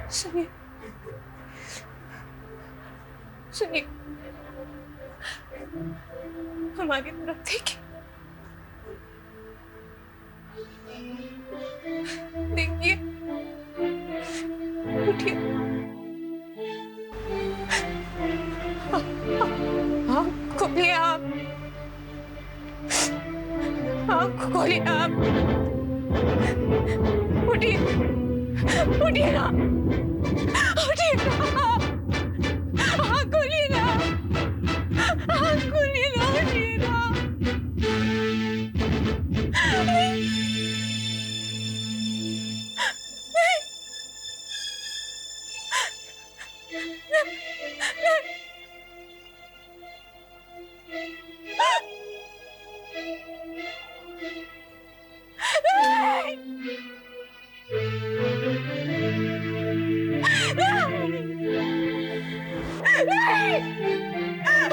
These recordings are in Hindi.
सुनिए सुनिए, हमारी तरफ देखिए, देखिए, उठिए, आँख खोलिए आप, आँख खोलिए आप, उठिए, उठिए ना, उठिए ना, आँख खोलिए ना, आँख खोलिए ना, उठिए ना।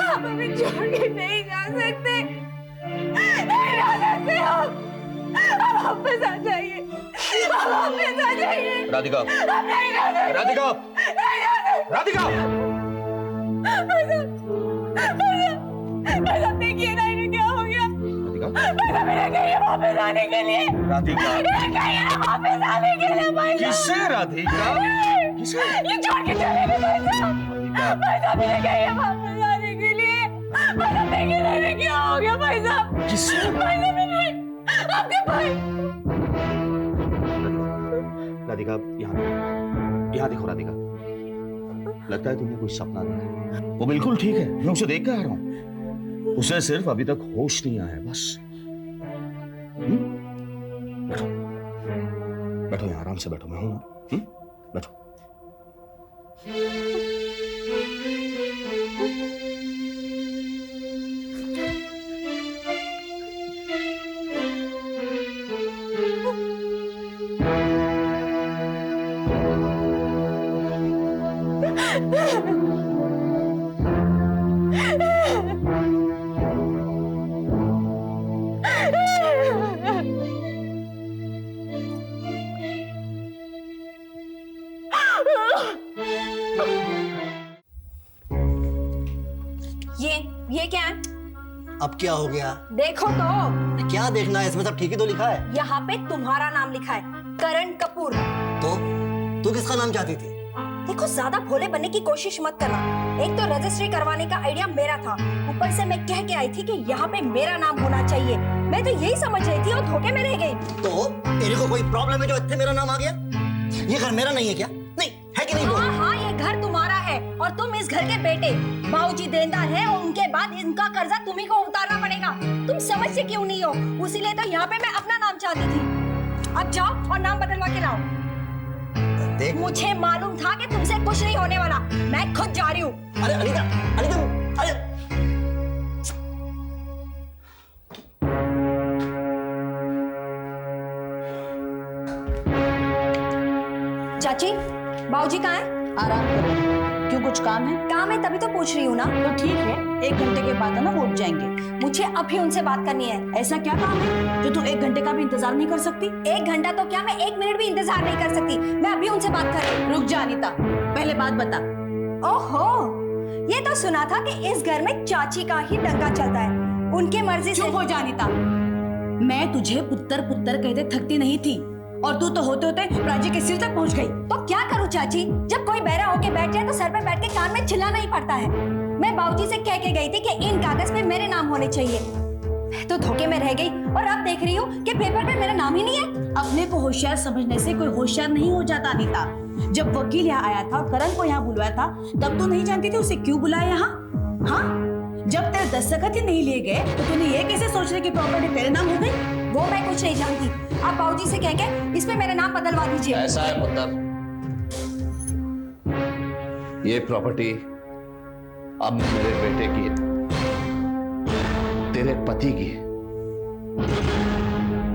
आप हमें छोड़ के नहीं जा सकते, नहीं जा सकते आप वापस आ जाइए, आप वापस आ जाइए। राधिका, आप नहीं जा सकते, राधिका, नहीं जा सकते। राधिका, भाई साहब देखिए ना, इन्हें क्या हो गया? राधिका, भाई साहब इन्हें कहिए वापस आने के लिए, राधिका, इन्हें कहिए ना वापस आने के लिए भाई साहब। किसे राधिका? किसे? ये छोड़ के चले गए भाई साहब, भाई साहब इन्हें कहिए वापस आने के लिए। भाई साहब देखिए ना, इन्हें क्या हो गया भाई साहब? किसे? भाई साहब इन्हें, आपके भाई। राधिका, यहाँ देखो राधिका, लगता है तुमने कोई सपना देखा। वो बिल्कुल ठीक है, मैं उसे देख के आ रहा हूँ। उसे सिर्फ अभी तक होश नहीं आया बस। बैठो, बैठो यहाँ आराम से बैठो, मैं हूं ना। बैठो। ये क्या है? अब क्या हो गया? देखो तो, क्या देखना है, इसमें सब ठीक ही तो लिखा है। यहाँ पे तुम्हारा नाम लिखा है, करण कपूर। तो तू किसका नाम चाहती थी? देखो ज्यादा भोले बनने की कोशिश मत करना। एक तो रजिस्ट्री करवाने का आइडिया मेरा था, ऊपर से मैं कह के आई थी कि यहाँ पे मेरा नाम होना चाहिए। मैं तो यही समझ रही थी और धोखे में रह गई। तो तेरे को कोई प्रॉब्लम है जो इतने मेरा नाम आ गया? ये घर मेरा नहीं है क्या? नहीं है कि नहीं? हाँ हाँ, ये घर तुम्हारा है और तुम इस घर के बेटे। बाबूजी देनदार है और उनके बाद इनका कर्जा तुम्ही को उतारना पड़ेगा। तुम समझते क्यों नहीं हो? उसीलिए तो यहाँ पे मैं अपना नाम चाहती थी। अब जाओ और नाम बदलवा के लाओ। देख, मुझे मालूम था कि तुमसे कुछ नहीं होने वाला। मैं खुद जा रही हूँ। अरे अनीता, अनीता, अरे चाची, बाबूजी कहाँ हैं? आराम करो। क्यों, कुछ काम है? काम है तभी तो पूछ रही हूँ ना। तो ठीक है, 1 घंटे के बाद है ना वो उठ जाएंगे। मुझे अभी उनसे बात करनी है। ऐसा क्या काम है जो तू 1 घंटे का भी इंतजार नहीं कर सकती? 1 घंटा तो क्या, मैं 1 मिनट भी इंतजार नहीं कर सकती। मैं अभी उनसे बात कर रही हूँ। रुक जा अनीता, पहले बात बता। ओहो, ये तो सुना था कि इस घर में चाची का ही डंका चलता है, उनकी मर्जी से। चुप हो जा अनीता, मैं तुझे पुत्तर पुत्तर कहते थकती नहीं थी और तू तो होते होते प्राची के सिर तक पहुंच गई। तो क्या करूं चाची, जब कोई बहरा होके बैठ जाए तो सर पे बैठ के कान में चिल्लाना ही पड़ता है। मैं बाबूजी से कह के गई थी कि इन कागज पे मेरे नाम होने चाहिए। मैं तो धोखे में रह गई और अब देख रही हूँ कि पेपर पे मेरा नाम ही नहीं है। अपने को होशियार समझने से कोई होशियार नहीं हो जाता अनीता। जब वकील यहाँ आया था और करण को यहाँ बुलवाया था, तब तो नहीं जानती थी उसे क्यों बुलाया यहाँ? हाँ, जब तेरे दस्तखत ही नहीं लिए गए तो तूने ये कैसे सोच रही कि प्रॉपर्टी तेरे नाम हो गई? वो मैं कुछ नहीं जानती। आप बाबूजी से कह के इस पे मेरा नाम बदलवा दीजिए। ऐसा है पुत्र, ये प्रॉपर्टी अब मेरे बेटे की, तेरे पति की है।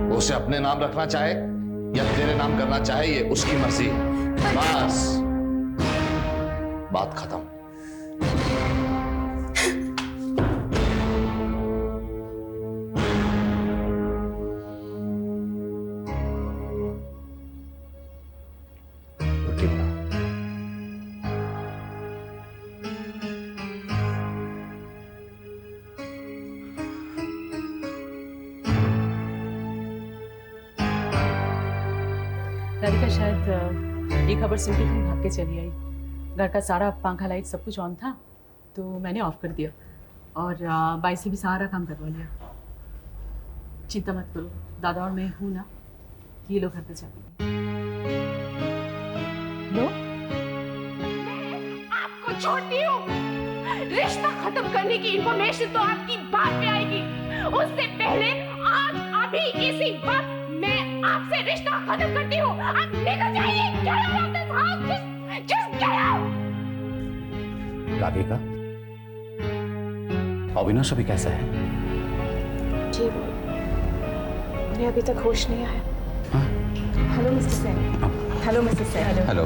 वो उसे अपने नाम रखना चाहे या तेरे नाम करना चाहे, ये उसकी मर्जी है। बस बात खत्म। राधिका शायद ये खबर सुन के तुम भाग के चली आई। घर का सारा पंखा लाइट सब कुछ ऑन था तो मैंने ऑफ कर दिया और बाई से भी सारा काम करवा लिया। चिंता मत करो, दादा और मैं हूँ ना, ये लोग घर पे जाएंगे। लो आपको छोड़ती हूँ। रिश्ता खत्म करने की इंफॉर्मेशन तो आपकी बात पे आएगी। उससे पहले आज अभी इसी वक्त मैं आपसे रिश्ता खत्म करती हूँ। आप निकल जाइए। Get out of this house. Just get out. Radhika, Avinash अभी कैसा है? जी उन्हें अभी तक होश नहीं आया। Hello mister Sen. Hello mister Sen. Hello.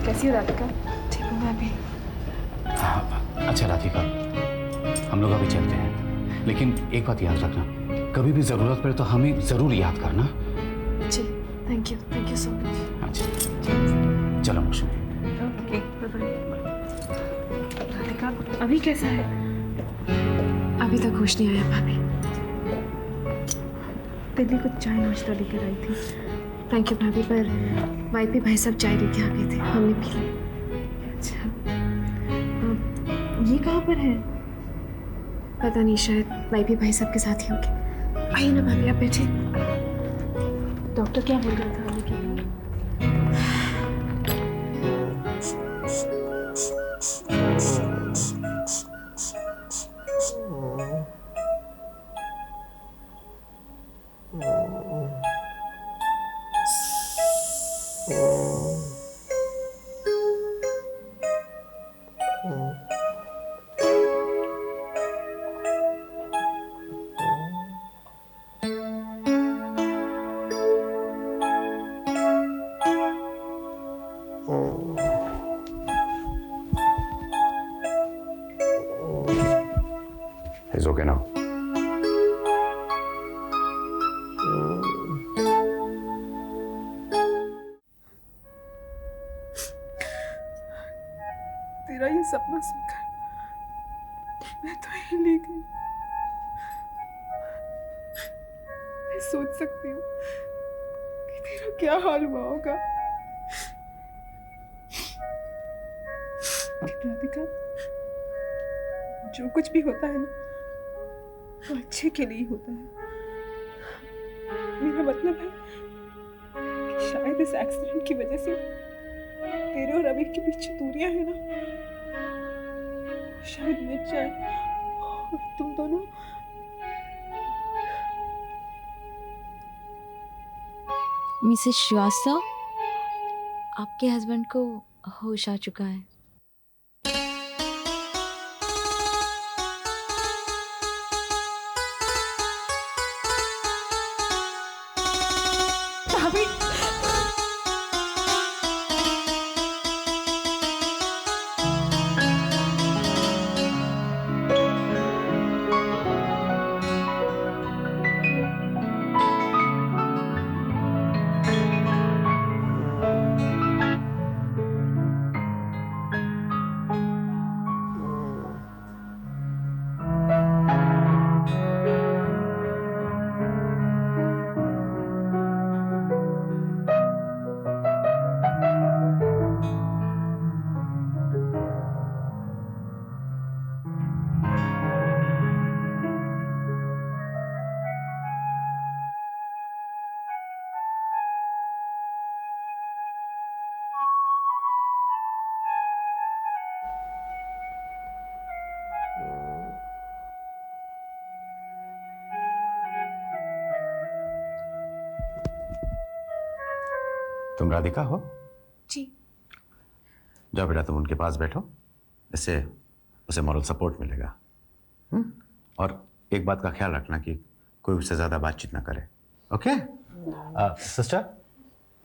कैसी हो राधिका? ठीक हूँ मैं भी। अच्छा राधिका, हम लोग अभी चलते हैं, लेकिन एक बात याद रखना, कभी भी जरूरत पड़े तो हमें जरूर याद करना। जी थैंक यू सो मच। अच्छा चलो मोशु। Okay bye bye. राधिका अभी कैसा है? अभी तक होश नहीं आया भाभी। दिल्ली कुछ चाय नाश्ता लेकर आई थी। थैंक यू भाभी, पर वाइफ भी भाई साहब चाय लेके आ गए थे, हमने पी ली। अच्छा ये कहाँ पर है? पता नहीं, शायद वाइफ भी भाई साहब के साथ ही होगी। आइए ना भाभी, आप बैठिए। डॉक्टर क्या बोल रहा था आने के लिए? It's okay now. तेरा ये सपना सुनकर मैं तो हिली गई। मैं सोच सकती हूँ कि तेरा क्या हाल हुआ होगा। राधिका, जो कुछ भी होता है ना, वो अच्छे के लिए होता है। मेरा मतलब है कि शायद इस एक्सीडेंट की वजह से तेरे और रवि के बीच दूरियां है ना, शायद मिट जाए और तुम दोनों मिसेस श्रीवास्तव, आपके हस्बैंड को होश आ चुका है। तुम राधिका हो? जी। जाओ बेटा, तुम उनके पास बैठो, इससे उसे मॉरल सपोर्ट मिलेगा। और एक बात का ख्याल रखना कि कोई उससे ज़्यादा बातचीत ना करे। ओके? सिस्टर,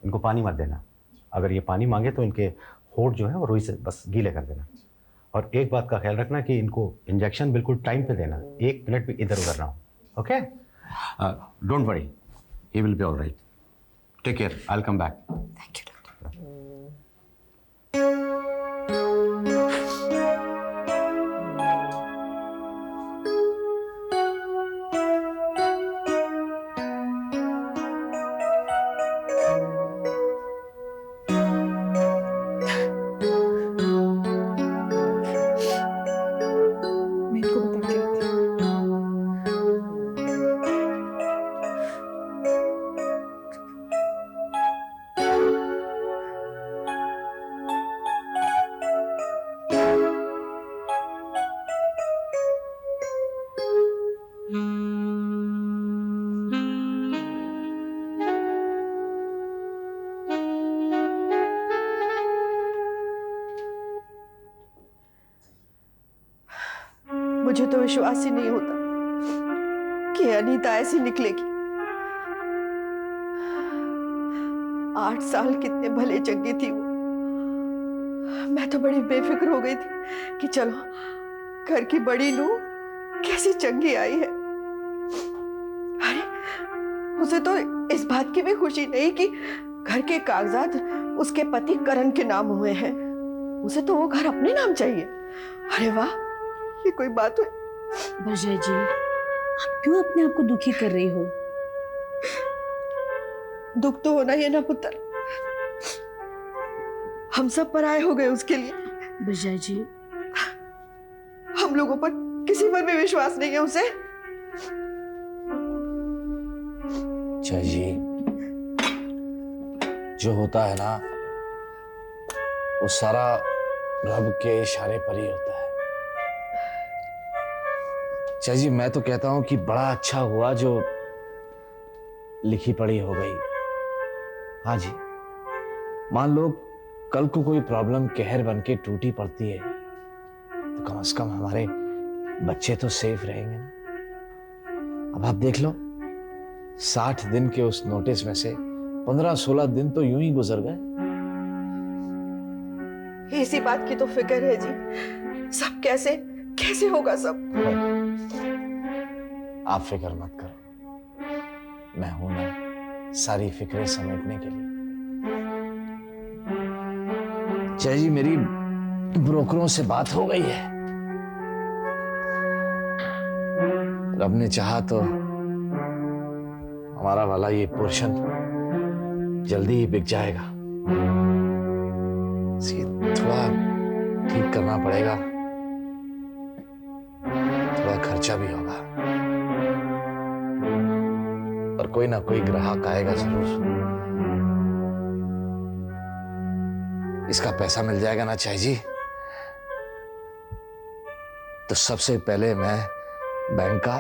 इनको पानी मत देना। अगर ये पानी मांगे तो इनके होंठ जो है वो रुई से बस गीले कर देना। और एक बात का ख्याल रखना कि इनको इंजेक्शन बिल्कुल टाइम पे देना, 1 मिनट भी इधर उधर ना हो। Okay? Don't worry, he will be all right. Take care, I will come back. Thank you doctor. मुझे तो विश्वास ही नहीं होता कि अनीता ऐसी निकलेगी। 8 साल कितने भले चंगी थी वो। मैं तो बड़ी बेफिक्र हो गई थी कि चलो घर की बड़ी नूं कैसी चंगी आई है। अरे उसे तो इस बात की भी खुशी नहीं कि घर के कागजात उसके पति करण के नाम हुए हैं। उसे तो वो घर अपने नाम चाहिए। अरे वाह, ये कोई बात हुई? बजय जी, आप क्यों अपने आप को दुखी कर रही हो? दुख तो होना ही है ना पुत्र। हम सब पराये हो गए उसके लिए। बजय जी, हम लोगों पर किसी पर भी विश्वास नहीं है उसे। जय जी, जो होता है ना वो सारा रब के इशारे पर ही होता है। जय जी, मैं तो कहता हूं कि बड़ा अच्छा हुआ जो लिखी पढ़ी हो गई। हाँ जी, मान लो कल को कोई प्रॉब्लम कहर बन के टूटी पड़ती है तो कम से कम हमारे बच्चे तो सेफ रहेंगे ना। अब आप देख लो, 60 दिन के उस नोटिस में से 15-16 दिन तो यूं ही गुजर गए। इसी बात की तो फिक्र है जी। सब कैसे कैसे होगा सब। आप फिक्र मत करो, मैं हूं ना सारी फिक्रें समेटने के लिए। जय जी, मेरी ब्रोकरों से बात हो गई है। रब ने चाहा तो हमारा वाला ये पोर्शन जल्दी ही बिक जाएगा। इसे थोड़ा ठीक करना पड़ेगा, थोड़ा खर्चा भी होगा, पर कोई ना कोई ग्राहक आएगा जरूर। इसका पैसा मिल जाएगा ना चाय जी, तो सबसे पहले मैं बैंक का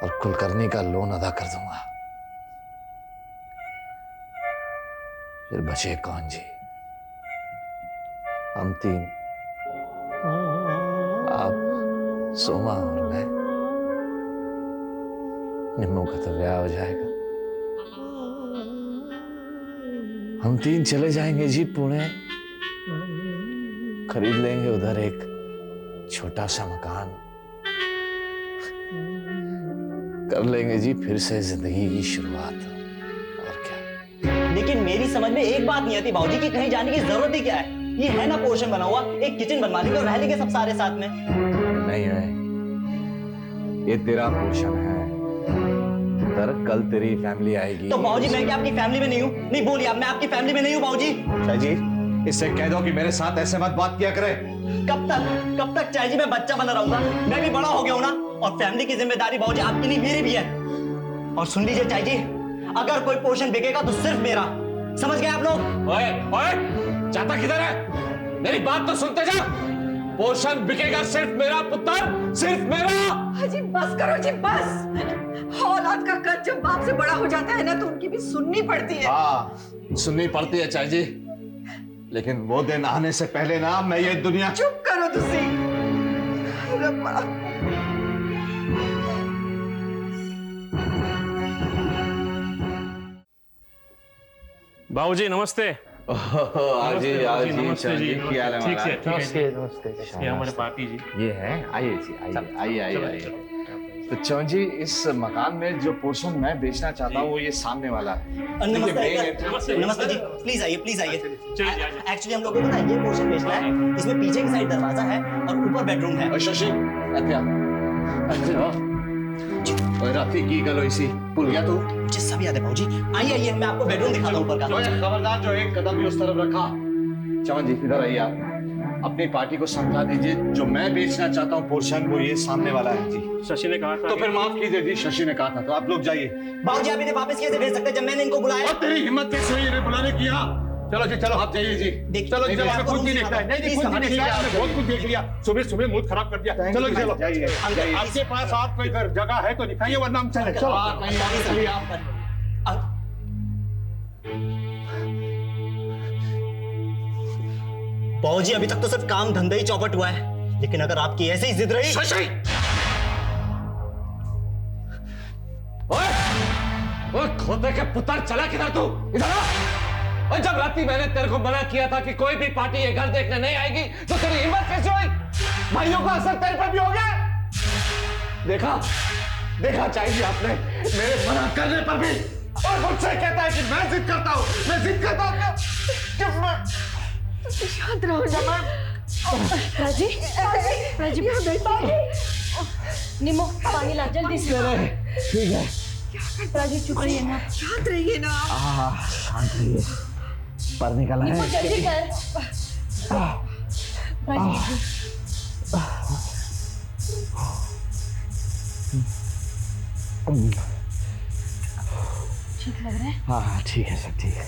और कुलकर्णी का लोन अदा कर दूंगा। फिर बचे कौन जी? हम 3, आप, सोमा और मैं। निम्मू का तो ब्याह हो जाएगा। हम 3 चले जाएंगे जी पुणे, खरीद लेंगे उधर एक छोटा सा मकान, कर लेंगे जी फिर से जिंदगी की शुरुआत। और क्या? लेकिन मेरी समझ में एक बात नहीं आती बाबूजी कि कहीं जाने की जरूरत ही क्या है। ये है ना पोर्शन बना हुआ, एक किचन बनवा लेंगे और रह लेंगे सब सारे साथ में। नहीं है, ये तेरा पोर्शन है। तर कल तेरी फैमिली आएगी। तो बाबूजी मैं क्या आपकी फैमिली में नहीं हूँ? नहीं बोलिए आप, मैं आपकी फैमिली में नहीं हूँ बाबूजी। चाय जी, इससे कह दो कि मेरे साथ ऐसे मत बात किया करे। कब तक चाय जी मैं बच्चा बना रहूंगा? मैं भी बड़ा हो गया हूँ ना, और फैमिली की जिम्मेदारी बाबूजी आपकी नहीं मेरी भी है। और सुन लीजिए चाय जी, अगर कोई पोर्शन बिकेगा तो सिर्फ मेरा, समझ गए आप लोग? ओए ओए, जाता किधर है? मेरी बात तो सुनते जा। पोर्शन बिकेगा सिर्फ मेरा पुत्र, सिर्फ मेरा। जी बस करो जी बस। औलाद का कर्ज जब बाप से बड़ा हो जाता है ना तो उनकी भी सुननी पड़ती है। हाँ, सुननी पड़ती है चाय जी, लेकिन वो दिन आने से पहले ना मैं ये दुनिया। चुप करो तुसी। रब्बा। बाबूजी नमस्ते। आज ही नमस्ते जी। की हाल है ठीक से, महाराज? ठीक है जी। ये हमारे पापी जी। ये है, आइए जी, आइए। तो चौन जी, इस मकान में जो पोर्शन मैं बेचना चाहता हूँ वो ये सामने वाला है। नमस्ते जी, प्लीज आइए प्लीज आइए। चलिए एक्चुअली हम लोगों को ना ये पोर्शन बेचना है। इसमें पीछे की साइड दरवाजा है और ऊपर बेडरूम है। शशि, राती की गलो इसी भूल गया तू? मुझे सब याद है बाबूजी। आइए मैं आपको बेडरूम दिखाता हूँ ऊपर का। खबरदार जो एक कदम भी उस तरफ रखा। चमन जी इधर आइए आप। अपनी पार्टी को समझा दीजिए जो मैं बेचना चाहता हूँ पोर्शन वो ये सामने वाला है जी। शशि ने कहा था तो फिर माफ कीजिए जी, शशि ने कहा था। तो आप लोग जाइए। बाबूजी आप इन्हें वापस कैसे भेज सकते हैं जब मैंने इनको बुलाया? और तेरी हिम्मत कैसे हुई इन्हें बुलाने की? चलो जी चलो आप जाइए जी चलो जी चलो हमें कुछ नहीं देखना है नहीं कुछ नहीं देखना है हमने बहुत कुछ देख लिया सुबह सुबह मूड खराब कर दिया चलो जी चलो आपके पास आप कोई जगह है तो दिखाइए वरना हम चले चलो चलिए आप बाबूजी अभी तक तो सिर्फ काम धंधा ही चौपट हुआ है, लेकिन अगर आपकी ऐसे ही जिद रही। शशि! ओए खोते के पुत्र चला किधर तू इधर आ! और जब राती मैंने तेरे को मना किया था कि कोई भी पार्टी ये घर देखने नहीं आएगी तो तेरी हिम्मत कैसे हुई? भाइयों का असर तेरे पर भी हो गया। देखा चाहिए आपने मेरे मना करने पर भी और मुझसे कहता है कि मैं जिद करता हूँ शांत रहो जमा। राजी राजी निमो पानी ला जल्दी से। ठीक है राजी चुप रहिए ना, शांत रहिए ना। शांत रहिए पर निकला निमो है जल्दी कर। राजी ठीक लग रहा है? हाँ ठीक है सब ठीक है